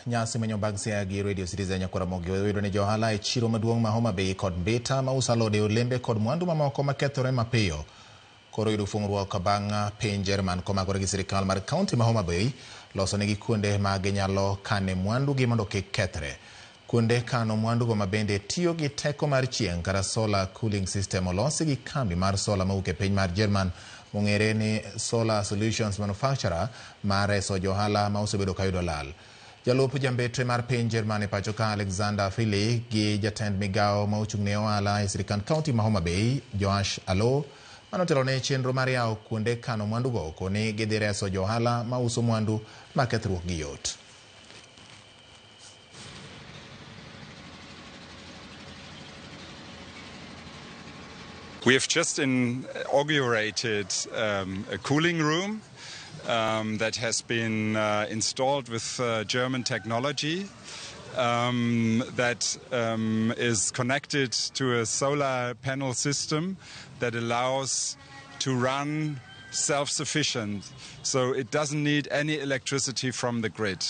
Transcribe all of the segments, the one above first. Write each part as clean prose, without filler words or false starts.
nyasi menyo bag gi Radio Citizen nyakora Ramogi wedo ne jo-ohala e chiro maduong' ma Homabay kod Mbita ma uso alode, olembe kod mwandu mamoko makethore mapiyo. Koro yudo fungruok bang' piny Jerman komagore gi sirikal mar kaunti ma Homabay loso negi kuonde ma ginyalo kane mwandu gi mondo kik kethre. Kuonde kano mwandu go mabende tiyo gi teko mar chieng' kata solar cooling system olosi gi kambi mar solar mawuok e piny mar Jerman mong'ere ni Solar Solutions Manufacturer mar reso jo-ohala ma osebedo ka yudo lal. Jalup jambetre mar piny Jerman e pacho ka Alexander Fili gi jatend migao ma ochung' ne ohala e sirikal kaunti ma Homabay jo-ohala manotelo ne chenro mar yawo kuonde kano mwandu go koni gidhi reso jo-ohala ma uso mwandu ma kethruok gi yot. We have just inaugurated a cooling room that has been installed with German technology that is connected to a solar panel system that allows to run self-sufficient, so it doesn't need any electricity from the grid.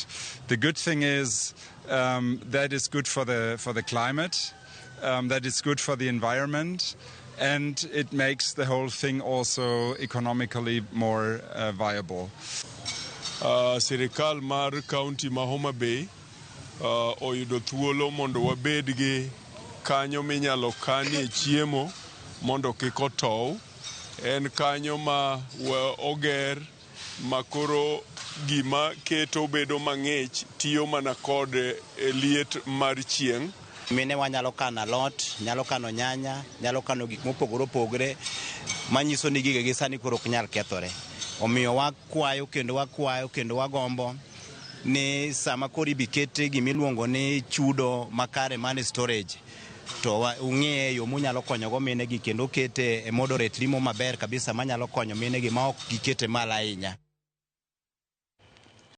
The good thing is that is good for the climate, that is good for the environment, and it makes the whole thing also economically more viable. Sirikal mar county ma Homabay oyudo thuolo mondo wabed gi kanyo minyalo kanie chiemo mondo kik otow. En kanyo ma oger makoro gima keto bedo mang'ich tiyo mana kod liet mar chieng'. Mine wanyalo kano alot, nyalo kano nyanya, nyalo kano gik mopogore opogore manyiso ni gige gi sani koro ok nyal kethore. Omiyo wakwayo kendo wagombo ni sama koro ibikete gimiluongo ni chudo makare man storage to ung'e yo munyalo konyogo mine gi kendo kete e moderate limo maber kabisa manyalo konyo mine gi ma ok gikete mal ahinya.